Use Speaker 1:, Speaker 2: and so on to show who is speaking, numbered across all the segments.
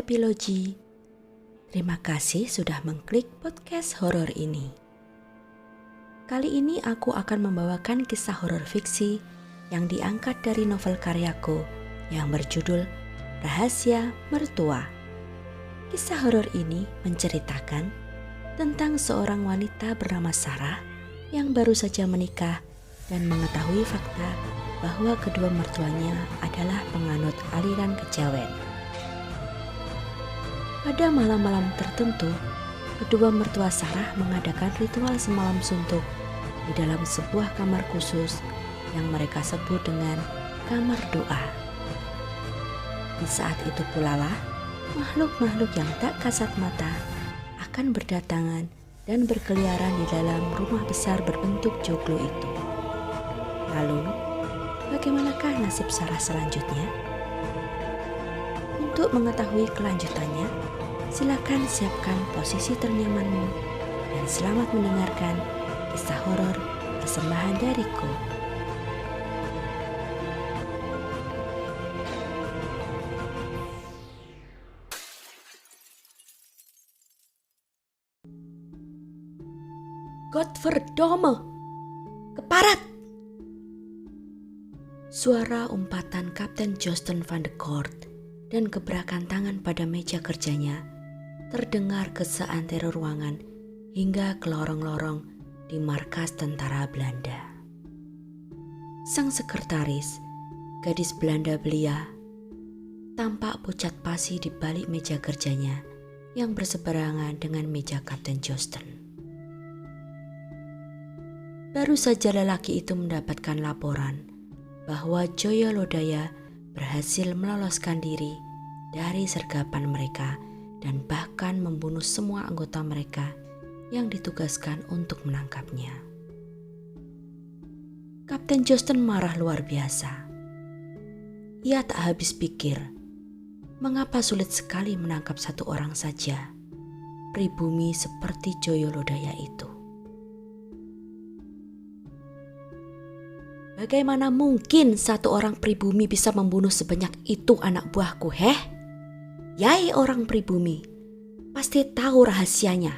Speaker 1: Epilogi. Terima kasih sudah mengklik podcast horor ini. Kali ini aku akan membawakan kisah horor fiksi yang diangkat dari novel karyaku yang berjudul Rahasia Mertua. Kisah horor ini menceritakan tentang seorang wanita bernama Sarah yang baru saja menikah dan mengetahui fakta bahwa kedua mertuanya adalah penganut aliran kejawen. Pada malam-malam tertentu, kedua mertua Sarah mengadakan ritual semalam suntuk di dalam sebuah kamar khusus yang mereka sebut dengan kamar doa. Di saat itu pula lah, makhluk-makhluk yang tak kasat mata akan berdatangan dan berkeliaran di dalam rumah besar berbentuk joglo itu. Lalu, bagaimanakah nasib Sarah selanjutnya? Untuk mengetahui kelanjutannya, silakan siapkan posisi ternyamanmu dan selamat mendengarkan kisah horor persembahan dariku. Godverdomme! Keparat! Suara umpatan Kapten Joosten van de Court dan gebrakan tangan pada meja kerjanya terdengar ke seantero ruangan hingga ke lorong-lorong di markas tentara Belanda. Sang sekretaris, gadis Belanda belia, tampak pucat pasi di balik meja kerjanya yang berseberangan dengan meja Kapten Joosten. Baru saja lelaki itu mendapatkan laporan bahwa Joyo Lodaya berhasil meloloskan diri dari sergapan mereka dan bahkan membunuh semua anggota mereka yang ditugaskan untuk menangkapnya. Kapten Joosten marah luar biasa. Ia tak habis pikir, mengapa sulit sekali menangkap satu orang saja, pribumi seperti Joyo Lodaya itu. Bagaimana mungkin satu orang pribumi bisa membunuh sebanyak itu anak buahku, heh? Yai orang pribumi, pasti tahu rahasianya.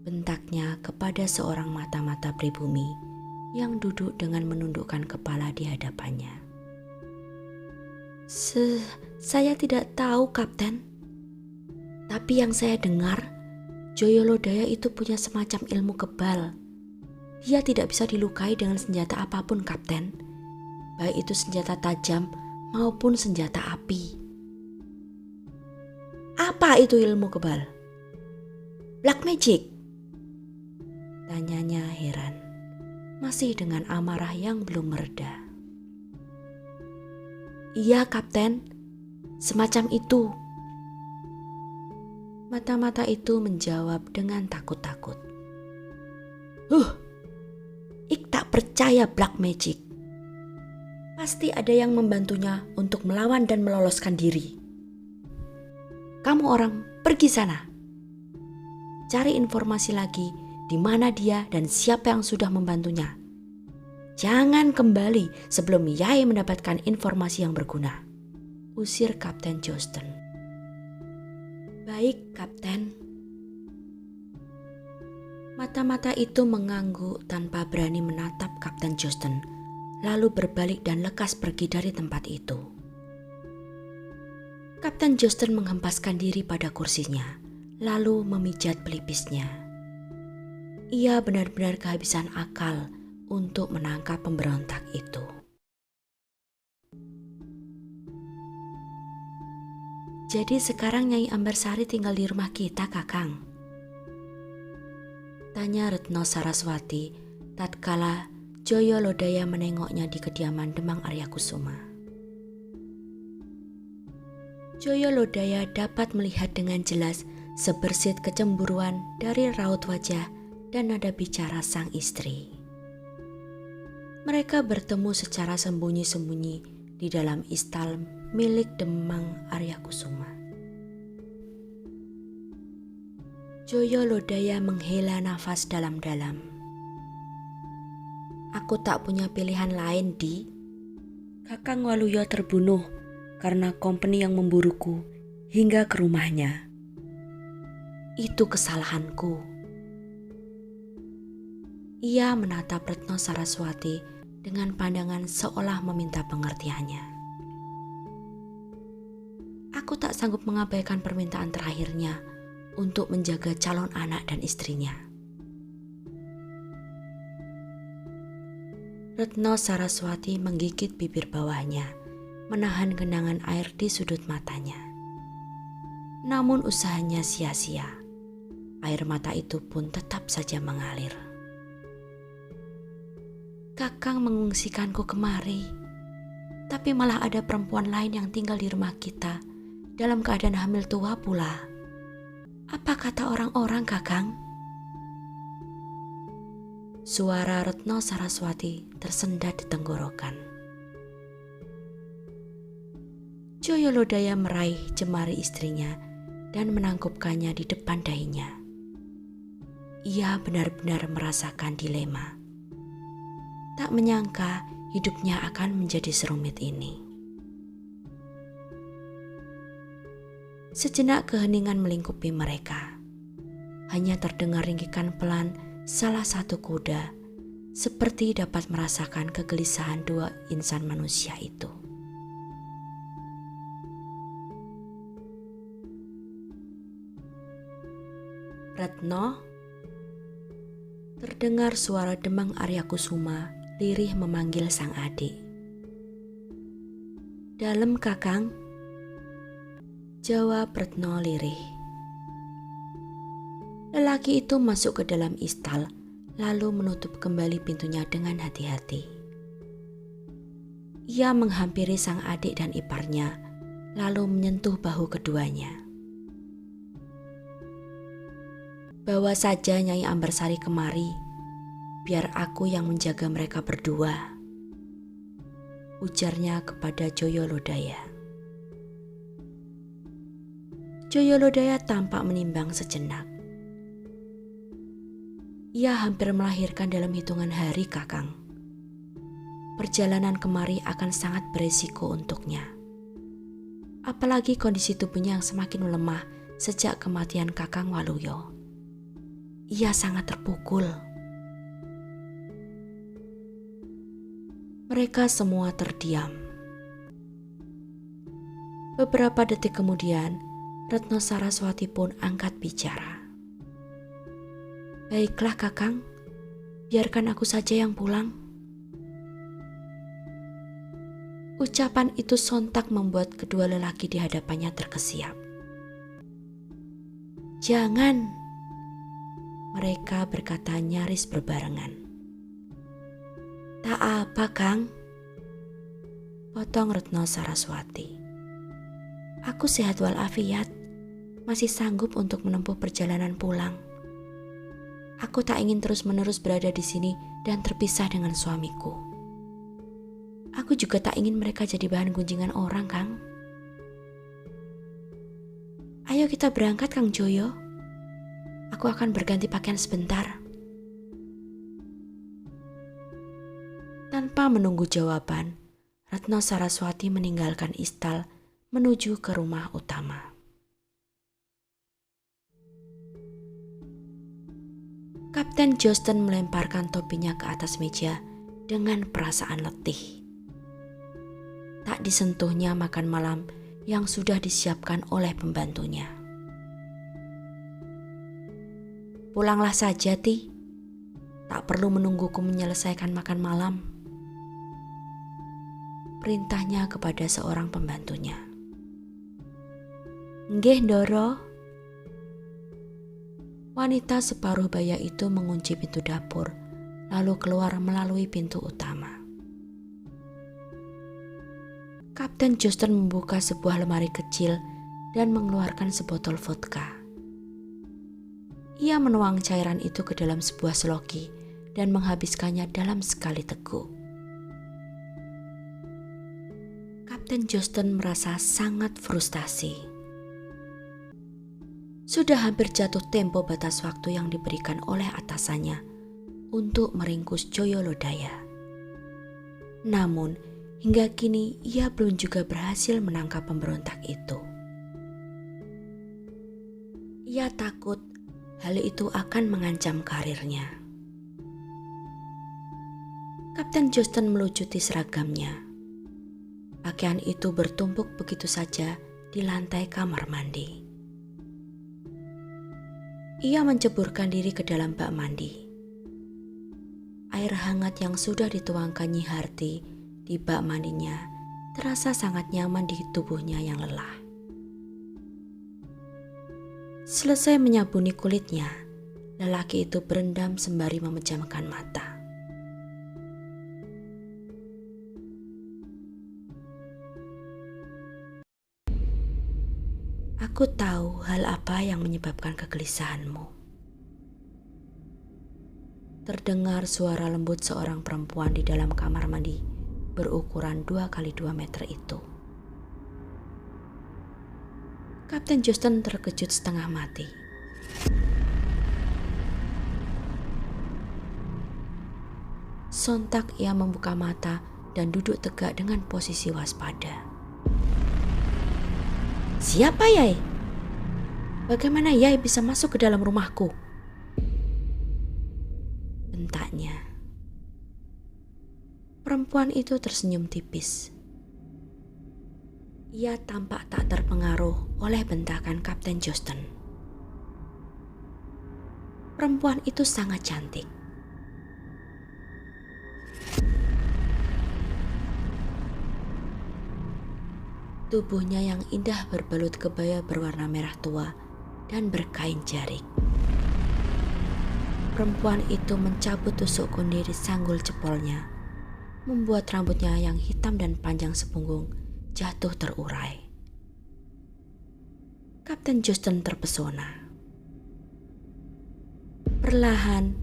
Speaker 1: Bentaknya kepada seorang mata-mata pribumi yang duduk dengan menundukkan kepala di hadapannya. Saya tidak tahu, Kapten. Tapi yang saya dengar, Joyo Lodaya itu punya semacam ilmu kebal. Dia tidak bisa dilukai dengan senjata apapun, Kapten. Baik itu senjata tajam maupun senjata api. Apa itu ilmu kebal? Black magic? Tanyanya heran, masih dengan amarah yang belum mereda. Iya, Kapten, semacam itu. Mata-mata itu menjawab dengan takut-takut. Ik tak percaya black magic. Pasti ada yang membantunya untuk melawan dan meloloskan diri. Kamu orang, pergi sana. Cari informasi lagi di mana dia dan siapa yang sudah membantunya. Jangan kembali sebelum Yai mendapatkan informasi yang berguna. Usir Kapten Joosten. Baik, Kapten. Mata-mata itu mengangguk tanpa berani menatap Kapten Joosten, lalu berbalik dan lekas pergi dari tempat itu. Kapten Joosten menghempaskan diri pada kursinya, lalu memijat pelipisnya. Ia benar-benar kehabisan akal untuk menangkap pemberontak itu. Jadi sekarang Nyai Ambarsari tinggal di rumah kita, Kakang? Tanya Retno Saraswati tatkala Joyo Lodaya menengoknya di kediaman Demang Aryakusuma. Joyo Lodaya dapat melihat dengan jelas sebersit kecemburuan dari raut wajah dan nada bicara sang istri. Mereka bertemu secara sembunyi-sembunyi di dalam istal milik Demang Aryakusuma. Joyo Lodaya menghela nafas dalam-dalam. Aku tak punya pilihan lain, Di. Kakang Waluyo terbunuh karena kompeni yang memburuku hingga ke rumahnya. Itu kesalahanku. Ia menatap Retno Saraswati dengan pandangan seolah meminta pengertiannya. Aku tak sanggup mengabaikan permintaan terakhirnya untuk menjaga calon anak dan istrinya. Retno Saraswati menggigit bibir bawahnya, menahan genangan air di sudut matanya. Namun usahanya sia-sia. Air mata itu pun tetap saja mengalir. Kakang mengungsikanku kemari, tapi malah ada perempuan lain yang tinggal di rumah kita dalam keadaan hamil tua pula. Apa kata orang-orang, Kakang? Suara Retno Saraswati tersendat di tenggorokan. Joyolodaya meraih jemari istrinya dan menangkupkannya di depan dahinya. Ia benar-benar merasakan dilema. Tak menyangka hidupnya akan menjadi serumit ini. Sejenak keheningan melingkupi mereka. Hanya terdengar ringkikan pelan salah satu kuda, seperti dapat merasakan kegelisahan dua insan manusia itu. Retno, terdengar suara Demang Arya Kusuma lirih memanggil sang adik. Dalam, Kakang, jawab Retno lirih. Lelaki itu masuk ke dalam istal, lalu menutup kembali pintunya dengan hati-hati. Ia menghampiri sang adik dan iparnya, lalu menyentuh bahu keduanya. Bawa saja Nyai Ambersari kemari, biar aku yang menjaga mereka berdua, ujarnya kepada Joyolodaya. Joyolodaya tampak menimbang sejenak. Ia hampir melahirkan dalam hitungan hari, Kakang. Perjalanan kemari akan sangat beresiko untuknya. Apalagi kondisi tubuhnya yang semakin melemah sejak kematian Kakang Waluyo. Ia sangat terpukul. Mereka semua terdiam. Beberapa detik kemudian, Retno Saraswati pun angkat bicara. Baiklah, Kakang, biarkan aku saja yang pulang. Ucapan itu sontak membuat kedua lelaki di hadapannya terkesiap. Jangan, mereka berkata nyaris berbarengan. Tak apa, Kang, potong Retno Saraswati. Aku sehat walafiat, masih sanggup untuk menempuh perjalanan pulang. Aku tak ingin terus-menerus berada di sini dan terpisah dengan suamiku. Aku juga tak ingin mereka jadi bahan gunjingan orang, Kang. Ayo kita berangkat, Kang Joyo. Aku akan berganti pakaian sebentar. Tanpa menunggu jawaban, Retno Saraswati meninggalkan istal menuju ke rumah utama. Kapten Joosten melemparkan topinya ke atas meja dengan perasaan letih. Tak disentuhnya makan malam yang sudah disiapkan oleh pembantunya. Pulanglah saja, Ti. Tak perlu menungguku menyelesaikan makan malam. Perintahnya kepada seorang pembantunya. Nggih, Ndoro. Wanita separuh baya itu mengunci pintu dapur, lalu keluar melalui pintu utama. Kapten Joosten membuka sebuah lemari kecil dan mengeluarkan sebotol vodka. Ia menuang cairan itu ke dalam sebuah seloki dan menghabiskannya dalam sekali teguk. Kapten Joosten merasa sangat frustasi. Sudah hampir jatuh tempo batas waktu yang diberikan oleh atasannya untuk meringkus Joyolodaya. Namun, hingga kini ia belum juga berhasil menangkap pemberontak itu. Ia takut hal itu akan mengancam karirnya. Kapten Josten melucuti seragamnya. Pakaian itu bertumpuk begitu saja di lantai kamar mandi. Ia menceburkan diri ke dalam bak mandi. Air hangat yang sudah dituangkan Nyi Harti di bak mandinya terasa sangat nyaman di tubuhnya yang lelah. Selesai menyabuni kulitnya, lelaki itu berendam sembari memejamkan mata. Aku tahu hal apa yang menyebabkan kegelisahanmu. Terdengar suara lembut seorang perempuan di dalam kamar mandi berukuran 2x2 meter itu. Kapten Josten terkejut setengah mati. Sontak ia membuka mata dan duduk tegak dengan posisi waspada. "Siapa, Yai? Bagaimana Yai bisa masuk ke dalam rumahku?" bentaknya. Perempuan itu tersenyum tipis. Ia tampak tak terpengaruh oleh bentakan Kapten Josten. Perempuan itu sangat cantik. Tubuhnya yang indah berbalut kebaya berwarna merah tua dan berkain jarik. Perempuan itu mencabut tusuk konde di sanggul jempolnya, membuat rambutnya yang hitam dan panjang sepunggung jatuh terurai. Kapten Josten terpesona. Perlahan,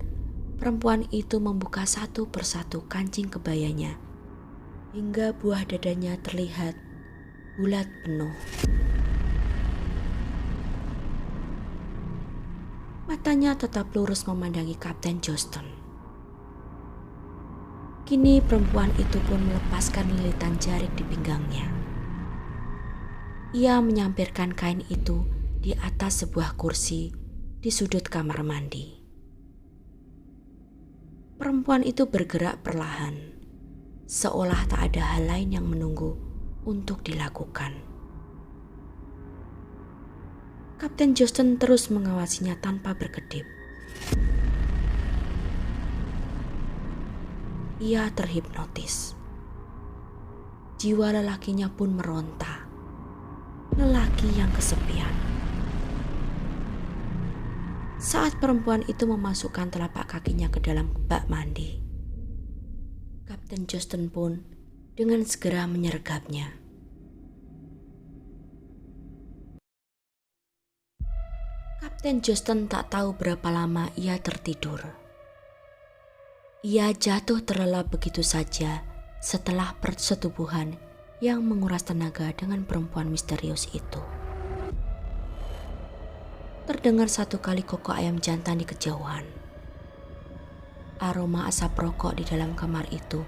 Speaker 1: perempuan itu membuka satu persatu kancing kebayanya, hingga buah dadanya terlihat bulat penuh. Matanya tetap lurus memandangi Kapten Josten. Kini perempuan itu pun melepaskan lilitan jarik di pinggangnya. Ia menyampirkan kain itu di atas sebuah kursi di sudut kamar mandi. Perempuan itu bergerak perlahan, seolah tak ada hal lain yang menunggu untuk dilakukan. Kapten Josten terus mengawasinya tanpa berkedip. Ia terhipnotis. Jiwa lelakinya pun meronta. Lelaki yang kesepian. Saat perempuan itu memasukkan telapak kakinya ke dalam bak mandi, Kapten Josten pun dengan segera menyergapnya. Kapten Josten tak tahu berapa lama ia tertidur. Ia jatuh terlelap begitu saja setelah persetubuhan yang menguras tenaga dengan perempuan misterius itu. Terdengar satu kali kokok ayam jantan di kejauhan. Aroma asap rokok di dalam kamar itu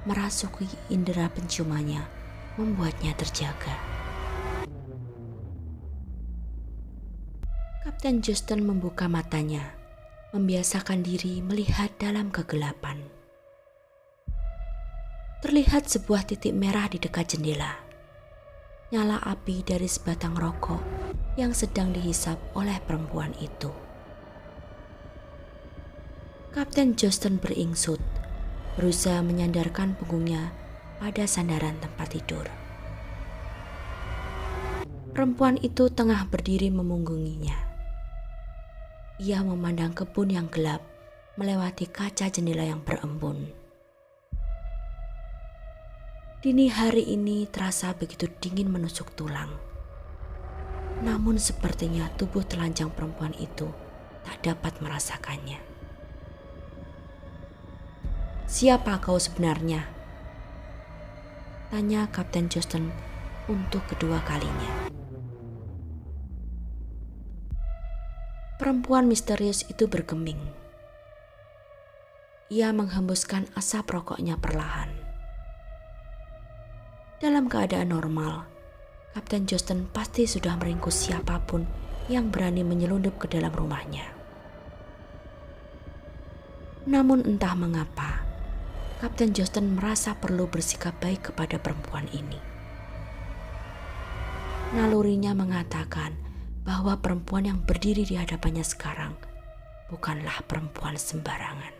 Speaker 1: merasuki indera penciumannya, membuatnya terjaga. Kapten Josten membuka matanya, membiasakan diri melihat dalam kegelapan. Terlihat sebuah titik merah di dekat jendela. Nyala api dari sebatang rokok yang sedang dihisap oleh perempuan itu. Kapten Josten beringsut, berusaha menyandarkan punggungnya pada sandaran tempat tidur. Perempuan itu tengah berdiri memunggunginya. Ia memandang kebun yang gelap melewati kaca jendela yang berembun. Dini hari ini terasa begitu dingin menusuk tulang. Namun sepertinya tubuh telanjang perempuan itu tak dapat merasakannya. "Siapa kau sebenarnya?" tanya Kapten Josten untuk kedua kalinya. Perempuan misterius itu bergeming. Ia menghembuskan asap rokoknya perlahan. Dalam keadaan normal, Kapten Josten pasti sudah meringkus siapapun yang berani menyelundup ke dalam rumahnya. Namun entah mengapa, Kapten Josten merasa perlu bersikap baik kepada perempuan ini. Nalurinya mengatakan bahwa perempuan yang berdiri di hadapannya sekarang bukanlah perempuan sembarangan.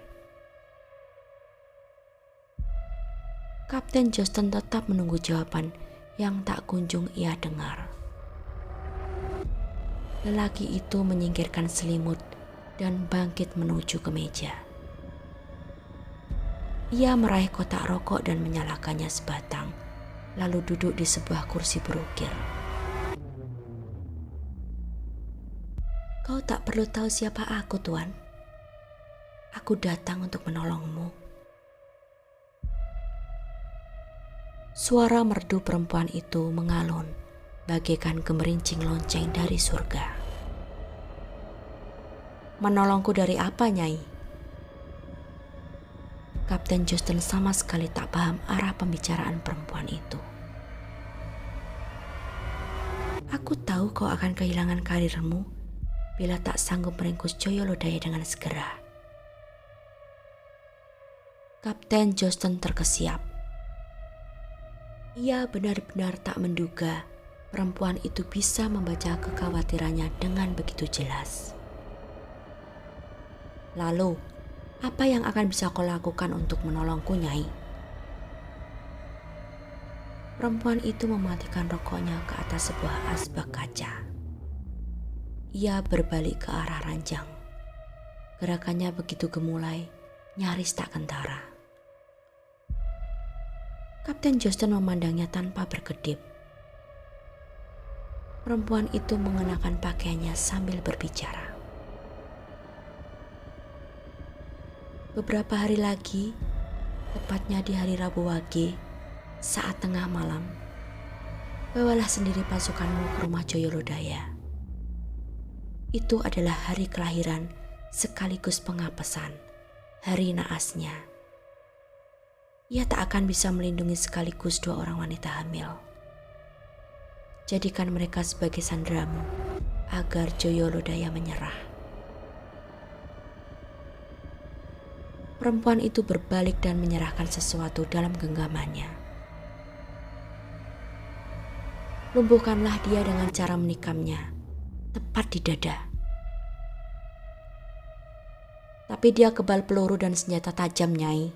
Speaker 1: Kapten Josten tetap menunggu jawaban yang tak kunjung ia dengar. Lelaki itu menyingkirkan selimut dan bangkit menuju ke meja. Ia meraih kotak rokok dan menyalakannya sebatang, lalu duduk di sebuah kursi berukir. "Kau tak perlu tahu siapa aku, Tuan. Aku datang untuk menolongmu." Suara merdu perempuan itu mengalun bagaikan gemerincing lonceng dari surga. "Menolongku dari apa, Nyai?" Kapten Josten sama sekali tak paham arah pembicaraan perempuan itu. "Aku tahu kau akan kehilangan karirmu bila tak sanggup meringkus Joyo-Lodaya dengan segera." Kapten Josten terkesiap. Ia benar-benar tak menduga perempuan itu bisa membaca kekhawatirannya dengan begitu jelas. "Lalu, apa yang akan bisa kau lakukan untuk menolongku, Nyai?" Perempuan itu mematikan rokoknya ke atas sebuah asbak kaca. Ia berbalik ke arah ranjang. Gerakannya begitu gemulai, nyaris tak kentara. Kapten Josten memandangnya tanpa berkedip. Perempuan itu mengenakan pakaiannya sambil berbicara. "Beberapa hari lagi, tepatnya di hari Rabu Wage, saat tengah malam, bawalah sendiri pasukanmu ke rumah Joyo-Lodaya. Itu adalah hari kelahiran sekaligus pengapesan, hari naasnya. Ia tak akan bisa melindungi sekaligus 2 orang wanita hamil. Jadikan mereka sebagai sanderamu agar Joyo-Lodaya menyerah." Perempuan itu berbalik dan menyerahkan sesuatu dalam genggamannya. "Lumpuhkanlah dia dengan cara menikamnya, tepat di dada. Tapi dia kebal peluru dan senjata tajam, Nyai,"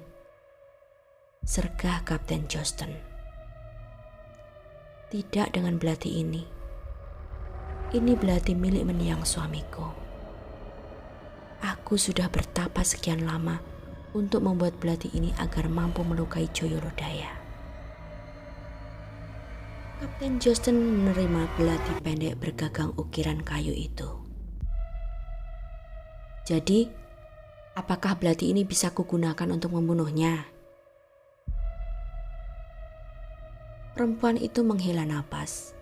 Speaker 1: sergah Kapten Josten. "Tidak dengan belati ini. Ini belati milik mendiang suamiku. Aku sudah bertapa sekian lama untuk membuat belati ini agar mampu melukai Joyo-Lodaya." Kapten Josten menerima belati pendek bergagang ukiran kayu itu. "Jadi, apakah belati ini bisa kugunakan untuk membunuhnya?" Perempuan itu menghela napas.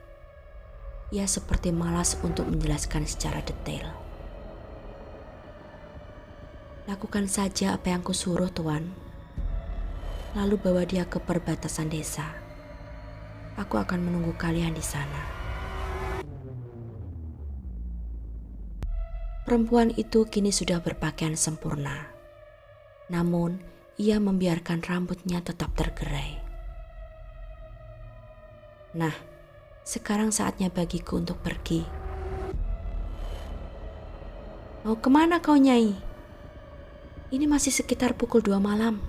Speaker 1: Ia seperti malas untuk menjelaskan secara detail. "Lakukan saja apa yang kusuruh, Tuan. Lalu bawa dia ke perbatasan desa. Aku akan menunggu kalian di sana." Perempuan itu kini sudah berpakaian sempurna. Namun, ia membiarkan rambutnya tetap tergerai. "Nah, sekarang saatnya bagiku untuk pergi." "Mau kemana kau, Nyai? Ini masih sekitar pukul 2 malam.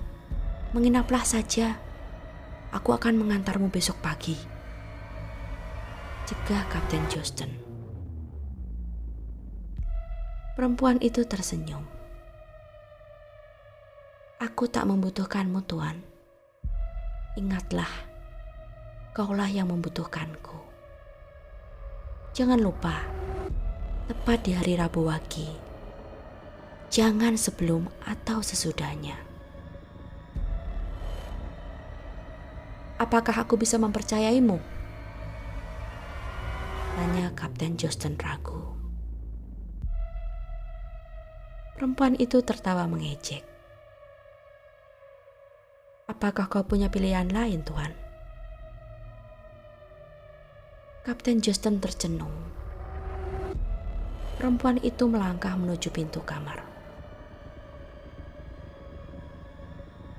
Speaker 1: Menginaplah saja. Aku akan mengantarmu besok pagi," cegah Kapten Josten. Perempuan itu tersenyum. "Aku tak membutuhkanmu, Tuan. Ingatlah, kaulah yang membutuhkanku. Jangan lupa, tepat di hari Rabu Wage. Jangan sebelum atau sesudahnya." "Apakah aku bisa mempercayaimu?" tanya Kapten Josten ragu. Perempuan itu tertawa mengejek. "Apakah kau punya pilihan lain, Tuan?" Kapten Josten tercenung. Perempuan itu melangkah menuju pintu kamar.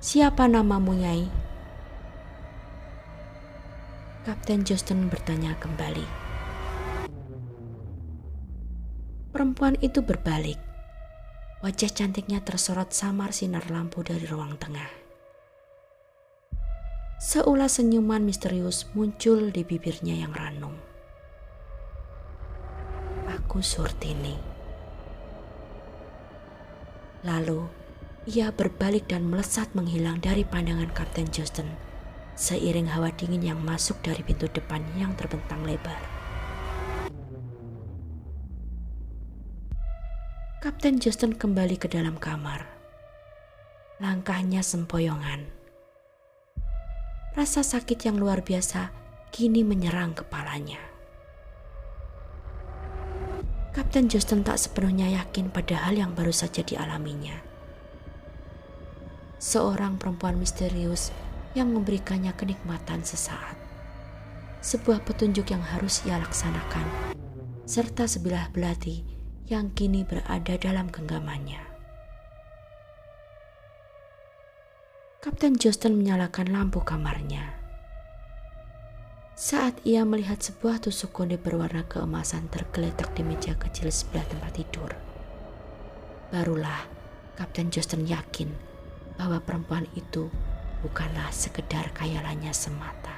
Speaker 1: "Siapa namamu, Nyai?" Kapten Josten bertanya kembali. Perempuan itu berbalik. Wajah cantiknya tersorot samar sinar lampu dari ruang tengah. Seulas senyuman misterius muncul di bibirnya yang ranum. "Aku Surtini." Lalu ia berbalik dan melesat menghilang dari pandangan Kapten Josten seiring hawa dingin yang masuk dari pintu depan yang terbentang lebar. Kapten Josten kembali ke dalam kamar. Langkahnya sempoyongan. Rasa sakit yang luar biasa kini menyerang kepalanya. Kapten Josten tak sepenuhnya yakin pada hal yang baru saja dialaminya. Seorang perempuan misterius yang memberikannya kenikmatan sesaat. Sebuah petunjuk yang harus ia laksanakan, serta sebilah belati yang kini berada dalam genggamannya. Kapten Josten menyalakan lampu kamarnya. Saat ia melihat sebuah tusuk konde berwarna keemasan tergeletak di meja kecil sebelah tempat tidur, barulah Kapten Josten yakin bahwa perempuan itu bukanlah sekedar khayalannya semata.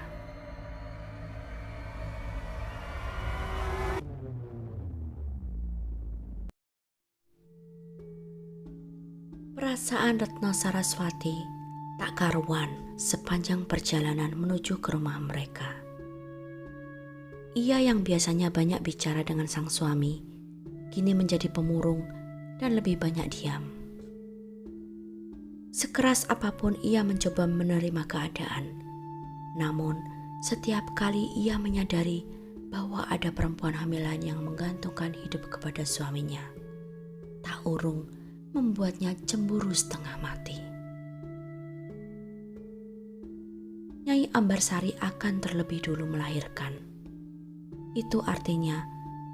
Speaker 1: Perasaan Retno Saraswati tak karuan sepanjang perjalanan menuju ke rumah mereka. Ia yang biasanya banyak bicara dengan sang suami, kini menjadi pemurung dan lebih banyak diam. Sekeras apapun ia mencoba menerima keadaan, namun setiap kali ia menyadari bahwa ada perempuan hamil lain yang menggantungkan hidup kepada suaminya, tak urung membuatnya cemburu setengah mati. Nyai Ambarsari akan terlebih dulu melahirkan. Itu artinya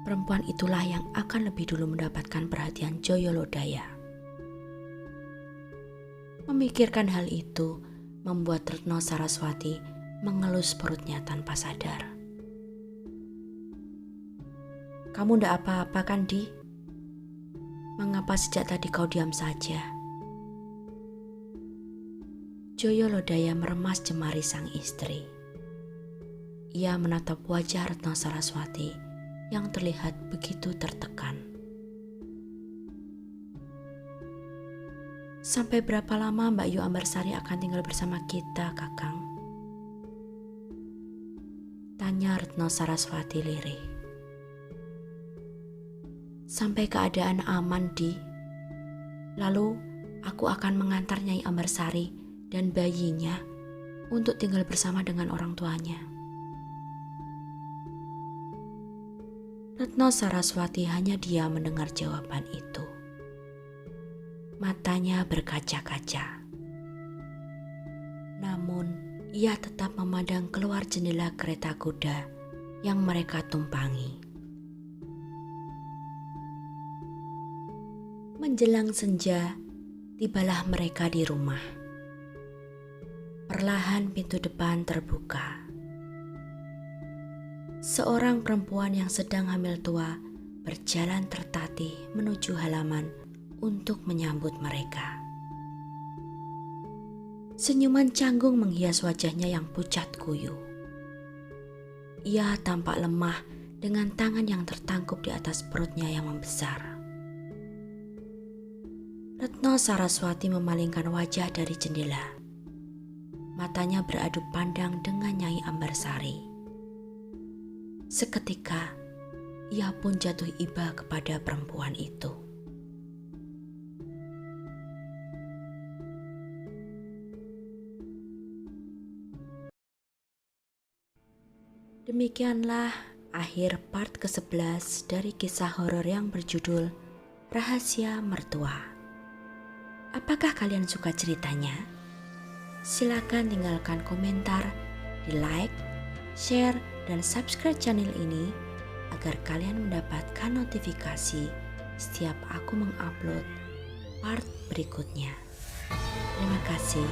Speaker 1: perempuan itulah yang akan lebih dulu mendapatkan perhatian Joyolodaya. Memikirkan hal itu membuat Retno Saraswati mengelus perutnya tanpa sadar. "Kamu ndak apa-apa kan, Di? Mengapa sejak tadi kau diam saja?" Joyolodaya meremas jemari sang istri. Ia menatap wajah Retno Saraswati yang terlihat begitu tertekan. "Sampai berapa lama Mbak Yu Ambarsari akan tinggal bersama kita, Kakang?" tanya Retno Saraswati lirih. "Sampai keadaan aman, Di. Lalu aku akan mengantar Nyai Ambarsari dan bayinya untuk tinggal bersama dengan orang tuanya." Retno Saraswati hanya diam mendengar jawaban itu. Matanya berkaca-kaca. Namun, ia tetap memandang keluar jendela kereta kuda yang mereka tumpangi. Menjelang senja, tibalah mereka di rumah. Perlahan pintu depan terbuka. Seorang perempuan yang sedang hamil tua berjalan tertatih menuju halaman untuk menyambut mereka. Senyuman canggung menghias wajahnya yang pucat kuyu. Ia tampak lemah dengan tangan yang tertangkup di atas perutnya yang membesar. Retno Saraswati memalingkan wajah dari jendela. Matanya beradu pandang dengan Nyai Ambarsari. Seketika, ia pun jatuh iba kepada perempuan itu. Demikianlah akhir part ke-11 dari kisah horor yang berjudul Rahasia Mertua. Apakah kalian suka ceritanya? Silakan tinggalkan komentar, di like, share, dan subscribe channel ini agar kalian mendapatkan notifikasi setiap aku mengupload part berikutnya. Terima kasih.